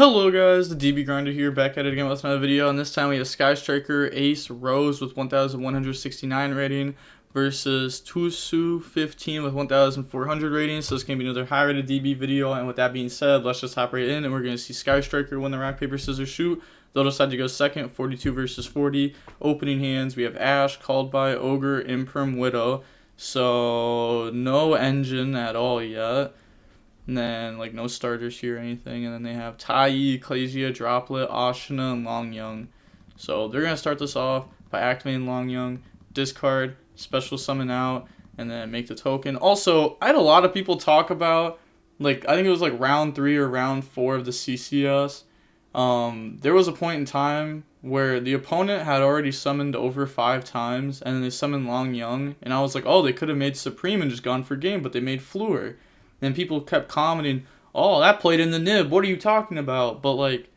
Hello guys, the DB Grinder here, back at it again with another video, and this time we have Sky Striker Ace Rose with 1169 rating versus Tusu 15 with 1400 rating. So this is going to be another high rated DB video, and with that being said, let's just hop right in and we're going to see Sky Striker win the rock, paper, scissors, shoot. They'll decide to go second, 42 versus 40. Opening hands, we have Ash, Called By, Ogre, Imperm, Widow. So no engine at all yet. And then, like, no starters here or anything. And then they have Tai, Ecclesia, Droplet, Ashina, and Long Young. So they're going to start this off by activating Long Young, discard, special summon out, and then make the token. Also, I had a lot of people talk about, like, I think it was like round 3 or round 4 of the CCS. There was a point in time where the opponent had already summoned over 5 times, and then they summoned Long Young. And I was like, oh, they could have made Supreme and just gone for game, but they made Fleur. And people kept commenting, oh, that played in the nib, what are you talking about? But, like,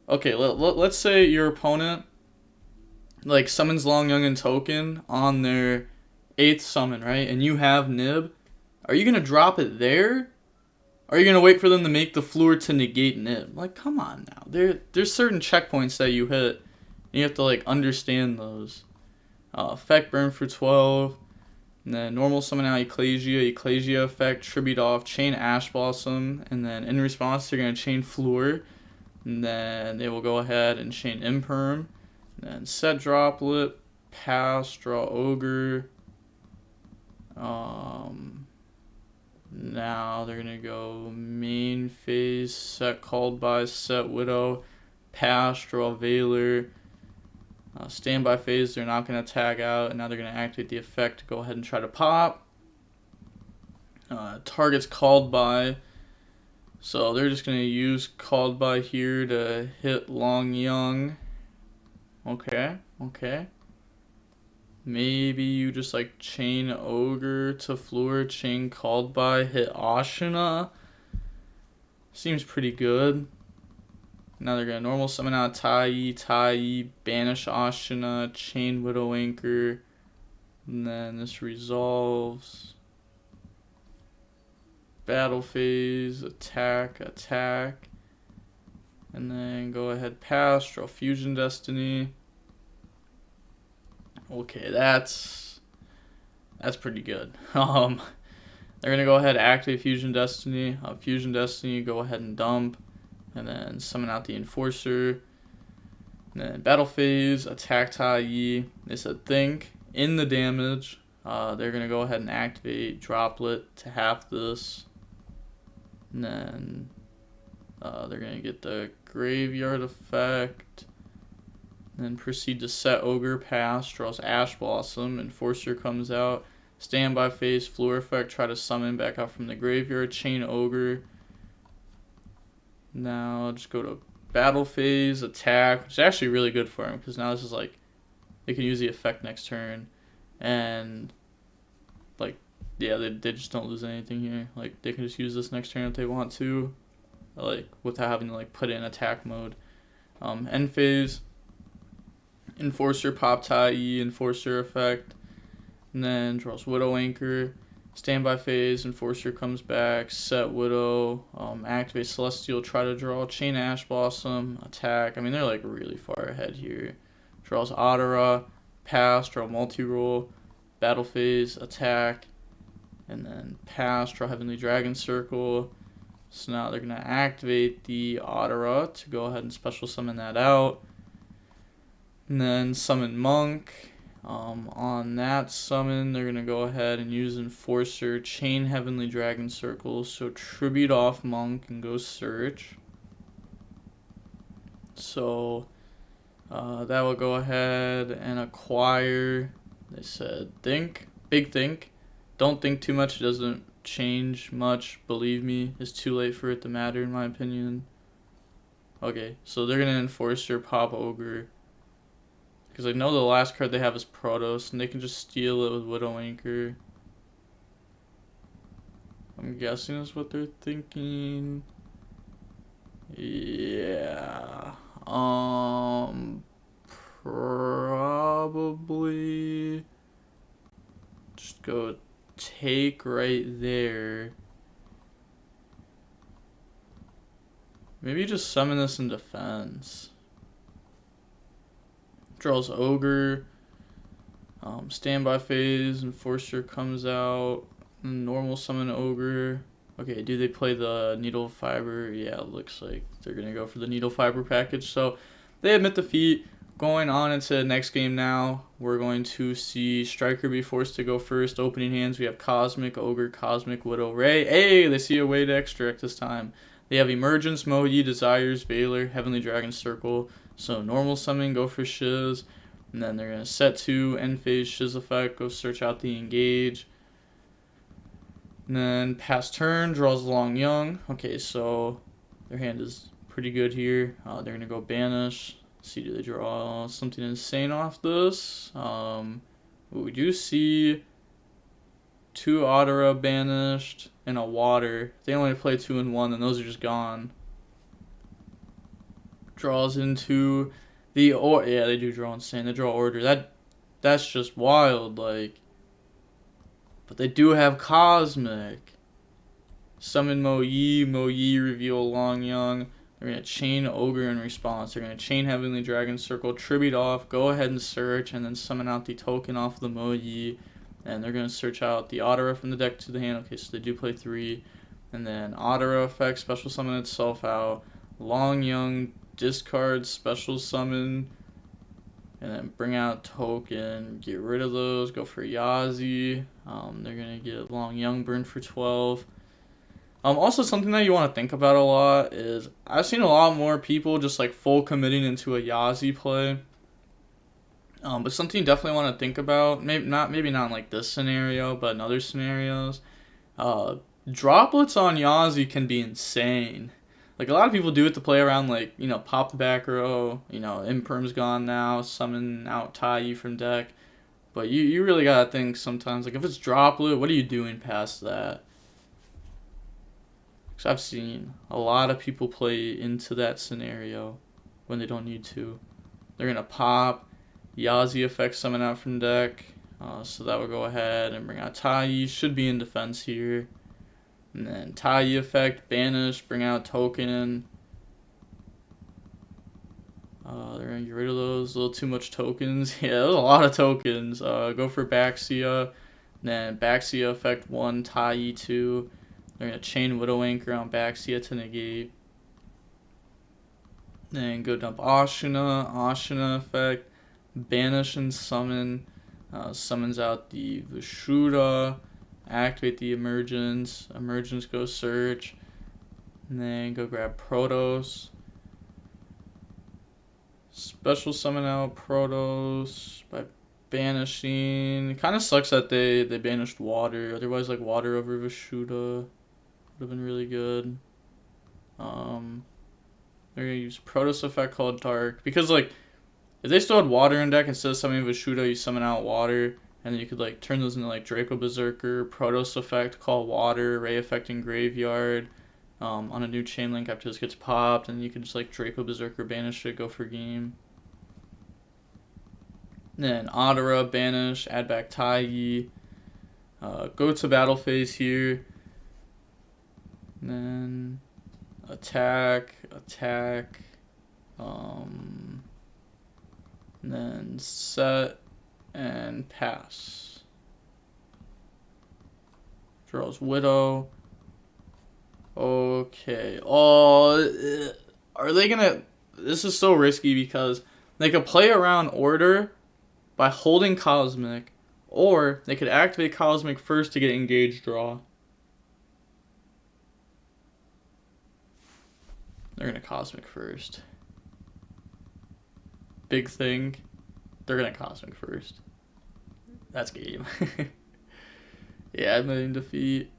okay, let's say your opponent, like, summons Long Young and token on their 8th summon, right? And you have nib. Are you going to drop it there? Or are you going to wait for them to make the Fleur to negate nib? Like, come on now. There's certain checkpoints that you hit. And you have to, like, understand those. Effect burn for 12. And then normal summon out Ecclesia effect, tribute off, chain Ash Blossom, and then in response they're going to chain Fleur, and then they will go ahead and chain Imperm, and then set Droplet, pass, draw Ogre. Now they're going to go main phase, set Called By, set Widow, pass, draw Veiler. Standby phase, they're not going to tag out, and now they're going to activate the effect to go ahead and try to pop. Target's Called By, so they're just going to use Called By here to hit Long Young. Okay. Maybe you just like chain Ogre to Fleur, chain Called By, hit Ashina. Seems pretty good. Now they're going to normal summon out Tai, banish Ashina, chain Widow Anchor, and then this resolves. Battle phase, attack, and then go ahead, pass, draw Fusion Destiny. Okay, that's pretty good. They're going to go ahead, activate Fusion Destiny, go ahead and dump. And then summon out the Enforcer. And then battle phase, attack Tai. They said think. In the damage, they're going to go ahead and activate Droplet to half this. And then they're going to get the Graveyard effect. And then proceed to set Ogre, pass, draws Ash Blossom. Enforcer comes out. Standby phase, Fleur effect, try to summon back out from the graveyard. Chain Ogre. Now just go to battle phase, attack, which is actually really good for him because now this is like they can use the effect next turn, and like yeah, they just don't lose anything here. Like they can just use this next turn if they want to, like without having to like put it in attack mode. End phase, Enforcer, pop Tai, Enforcer effect, and then draws Widow Anchor. Standby phase, Enforcer comes back, set Widow, activate Celestial, try to draw, chain Ash Blossom, attack. I mean, they're like really far ahead here. Draws Adara, pass, draw multi-roll, battle phase, attack, and then pass, draw Heavenly Dragon Circle. So now they're going to activate the Adara to go ahead and special summon that out. And then summon Monk. On that summon, they're going to go ahead and use Enforcer, chain Heavenly Dragon Circle, so tribute off Monk and go search. So that will go ahead and acquire. They said think, big think. Don't think too much, it doesn't change much, believe me. It's too late for it to matter in my opinion. Okay, so they're going to Enforcer, pop Ogre. Because I know the last card they have is Protos, and they can just steal it with Widow Anchor. I'm guessing that's what they're thinking. Yeah. Probably just go take right there. Maybe maybe just summon this in defense. Draws Ogre. Standby phase. Enforcer comes out. Normal summon Ogre. Okay, do they play the Needle Fiber? Yeah, it looks like they're going to go for the Needle Fiber package. So they admit defeat. Going on into the next game now, we're going to see Striker be forced to go first. Opening hands, we have Cosmic, Ogre, Cosmic, Widow, Ray. Hey, they see a way to extract this time. They have Emergence, Moyi, Desires, Veiler, Heavenly Dragon Circle. So normal summon, go for Shiz. And then they're going to set 2, end phase, Shiz effect, go search out the engage. And then pass turn, draws Long Young. Okay, so their hand is pretty good here. They're going to go Banish. See, do they draw something insane off this? We do see 2 Otera banished and a Water. They only play 2 and 1, and those are just gone. Draws into the yeah, they do draw insane. They draw Order. That's just wild, like. But they do have Cosmic. Summon Moyi, reveal Long Young. They're going to chain Ogre in response. They're going to chain Heavenly Dragon Circle, tribute off, go ahead and search, and then summon out the token off the Moyi. And they're going to search out the Otera from the deck to the hand. Okay, so they do play 3. And then Otera effect, special summon itself out. Long Young, discard, special summon. And then bring out token, get rid of those, go for Yazi. They're going to get Long Young burn for 12. Also, something that you want to think about a lot is I've seen a lot more people just like full committing into a Yazi play. But something you definitely want to think about, maybe not in like this scenario, but in other scenarios, droplets on Yazi can be insane. Like a lot of people do it to play around, like, you know, pop the back row, you know, Imperm's gone now, summon out Tai from deck. But you really gotta think sometimes, like if it's droplet, what are you doing past that? Because I've seen a lot of people play into that scenario when they don't need to. They're going to pop, Yazi effect summon out from deck. So that will go ahead and bring out Tai. Should be in defense here. And then Tai effect, banish, bring out token. They're going to get rid of those. A little too much tokens. Yeah, there's a lot of tokens. Go for Baxia. Then Baxia effect 1, Tai 2. They're going to chain Widow Anchor on Baxia to negate. Then go dump Ashina effect, banish and summon. Summons out the Vishuda, activate the Emergence go search. And then go grab Protos. Special summon out Protos by banishing. It kind of sucks that they banished Water. Otherwise, like Water over Vishuda would have been really good. They're gonna use Protos effect called Dark because like if they still had Water in deck instead of summoning Vishuda, you summon out Water, and then you could like turn those into like Draco Berserker, Protos effect call Water, Ray effect in Graveyard. On a new chain link after this gets popped, and you can just like Draco Berserker banish it, go for game. Then Otera banish, add back Tai. Go to battle phase here. And then attack. And then set and pass. Draws Widow. Okay. Oh, are they gonna... This is so risky because they could play around Order by holding Cosmic, or they could activate Cosmic first to get engaged draw. They're gonna Cosmic first. Big thing. They're gonna Cosmic first. That's game. Yeah, I'm in defeat.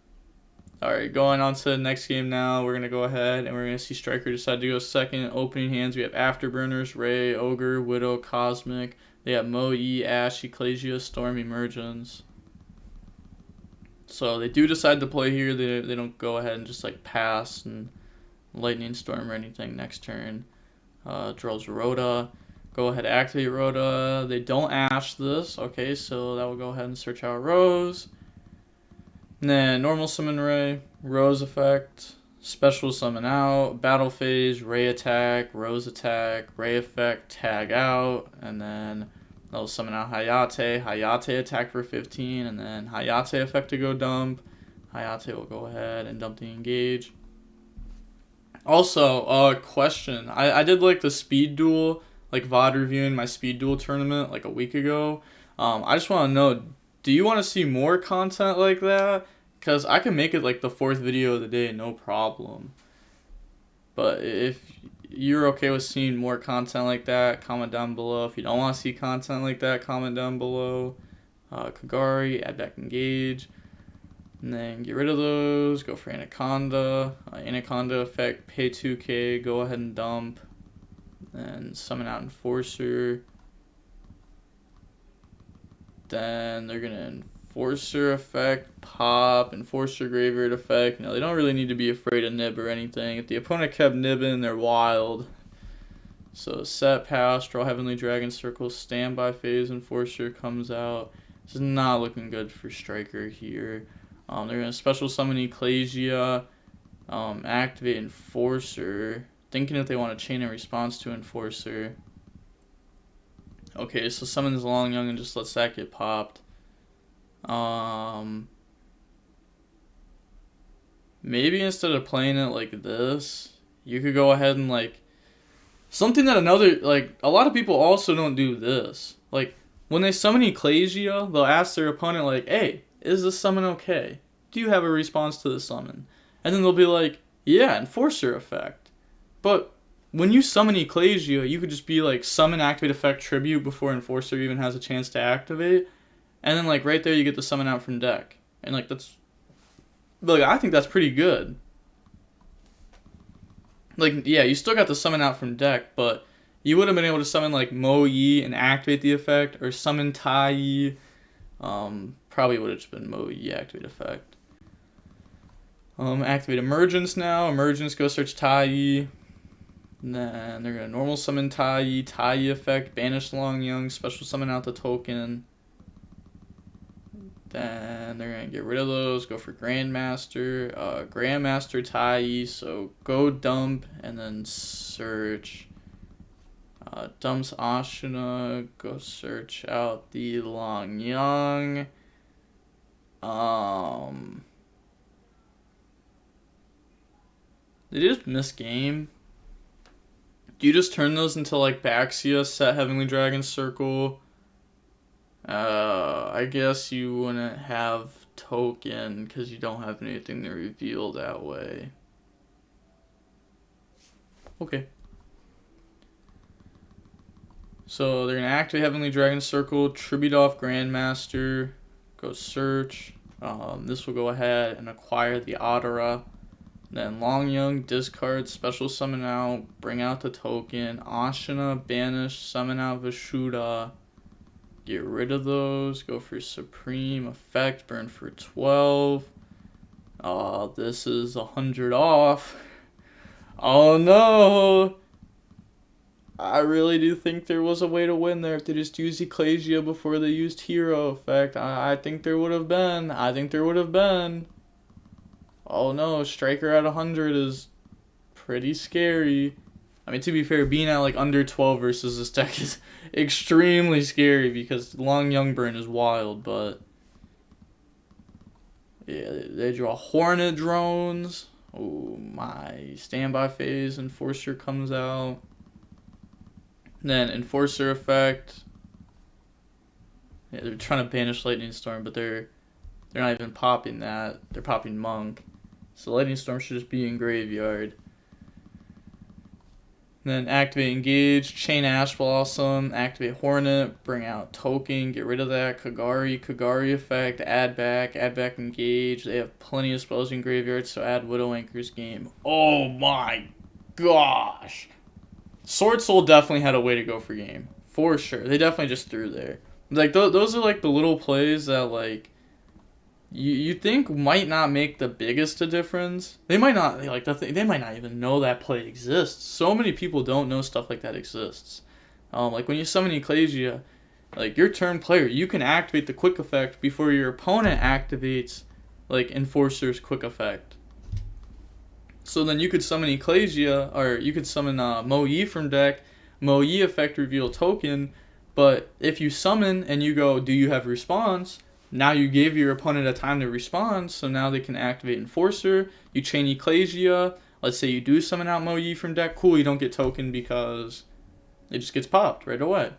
Alright, going on to the next game now. We're going to go ahead and we're going to see Striker decide to go second. Opening hands, we have Afterburners, Ray, Ogre, Widow, Cosmic. They have Moyi, Ash, Ecclesia, Storm, Emergence. So they do decide to play here. They don't go ahead and just like pass and Lightning Storm or anything next turn. Draws Rhoda. Go ahead, activate Rhoda. They don't Ash this. Okay, so that will go ahead and search out Rose. And then normal summon Ray, Rose effect, Special summon out, battle phase, ray attack, rose attack, ray effect, tag out, and then they'll summon out Hayate attack for 15, and then Hayate effect to go dump. Hayate will go ahead and dump the engage. Also, question. I did like the speed duel, like VOD reviewing my speed duel tournament like a week ago. I just want to know, do you want to see more content like that? Because I can make it like the 4th video of the day, no problem. But if you're okay with seeing more content like that, comment down below. If you don't want to see content like that, comment down below. Kagari, add back engage. And then get rid of those, go for Anaconda. Anaconda effect, pay 2k, go ahead and dump. And summon out Enforcer. Then they're going to Enforcer effect, pop, Enforcer Graveyard effect. They don't really need to be afraid of nib or anything. If the opponent kept nibbing, they're wild. So set, pass, draw Heavenly Dragon Circle, standby phase, Enforcer comes out. This is not looking good for Striker here. They're going to special summon Ecclesia, activate Enforcer, thinking if they want to chain a response to Enforcer. Okay, so summons Long Young and just lets that get popped. Maybe instead of playing it like this, you could go ahead and like something that a lot of people also don't do this. Like when they summon Ecclesia, they'll ask their opponent like, "Hey, is this summon okay? Do you have a response to the summon?" And then they'll be like, "Yeah, Enforcer effect." But when you summon Ecclesia, you could just be like summon activate effect tribute before Enforcer even has a chance to activate. And then like right there you get the summon out from deck. And like I think that's pretty good. Like yeah, you still got the summon out from deck, but you would have been able to summon like Mo Yi and activate the effect, or summon Tai Yi. Probably would have just been Mo Yi activate effect. Activate Emergence now. Emergence, go search Tai Yi. And then they're gonna normal summon Tai Yi effect, banish Long Young, special summon out the token. Then they're going to get rid of those, go for Grandmaster. Grandmaster Tai Yi, so go dump and then search. Dumps Ashina, go search out the Long Young. Did you just miss game? Do you just turn those into like Baxia, set Heavenly Dragon Circle? I guess you wouldn't have token because you don't have anything to reveal that way. Okay. So they're going to activate Heavenly Dragon Circle, tribute off Grandmaster, go search. This will go ahead and acquire the Adara. Then Long Young, discard, special summon out, bring out the token, Ashina, banish, summon out Vishuddha. Get rid of those. Go for Supreme Effect. Burn for 12. This is 100 off. Oh no! I really do think there was a way to win there if they just used Ecclesia before they used Hero Effect. I think there would have been. Oh no, Striker at 100 is pretty scary. I mean, to be fair, being at like under 12 versus this deck is extremely scary because Long Young burn is wild, but yeah, they draw Hornet Drones. Oh my, standby phase, Enforcer comes out. Then Enforcer effect. Yeah, they're trying to banish Lightning Storm, but they're not even popping that. They're popping Monk. So Lightning Storm should just be in graveyard. Then activate Engage, Chain Ash Blossom, activate Hornet, bring out Token, get rid of that, Kagari effect, add back Engage. They have plenty of spells in graveyard, so add Widow Anchor's Game. Oh my gosh! SwordSoul definitely had a way to go for game. For sure. They definitely just threw there. Like, those are like the little plays that like you think might not make the biggest a difference. They might not they might not even know that play exists. So many people don't know stuff like that exists. Like when you summon Ecclesia, like your turn player, you can activate the quick effect before your opponent activates like Enforcer's quick effect. So then you could summon Ecclesia, or you could summon Mo-Yi from deck. Mo-Yi effect reveal token, but if you summon and you go, do you have response? Now you gave your opponent a time to respond, so now they can activate Enforcer. You chain Ecclesia. Let's say you do summon out Mo-Yi from deck. Cool, you don't get token because it just gets popped right away.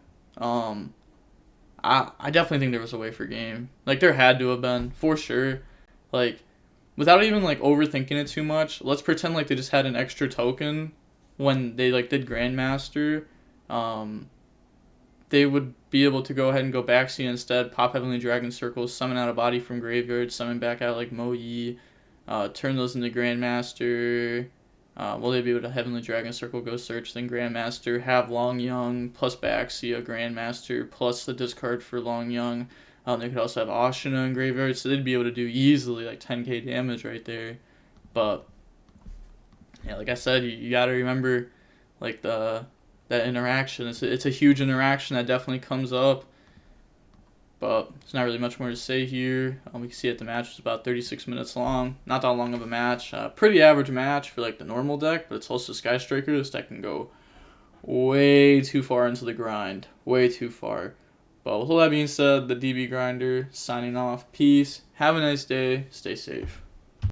I definitely think there was a way for game. Like, there had to have been, for sure. Like, without even, like, overthinking it too much, let's pretend, like, they just had an extra token when they, like, did Grandmaster. They would be able to go ahead and go Baxt instead, pop Heavenly Dragon Circles, summon out a body from graveyard, summon back out, like, Mo-Yi, turn those into Grandmaster. Will they be able to Heavenly Dragon Circle, go search, then Grandmaster, have Long Young, plus Baxia, Grandmaster, plus the discard for Long Young. They could also have Ashina in graveyard, so they'd be able to do easily like 10k damage right there. But yeah, like I said, you gotta remember like that interaction. It's a huge interaction that definitely comes up. But there's not really much more to say here. We can see that the match was about 36 minutes long. Not that long of a match. Pretty average match for like the normal deck, but it's also Sky Striker. This deck can go way too far into the grind. Way too far. But with all that being said, the DB Grinder signing off. Peace. Have a nice day. Stay safe.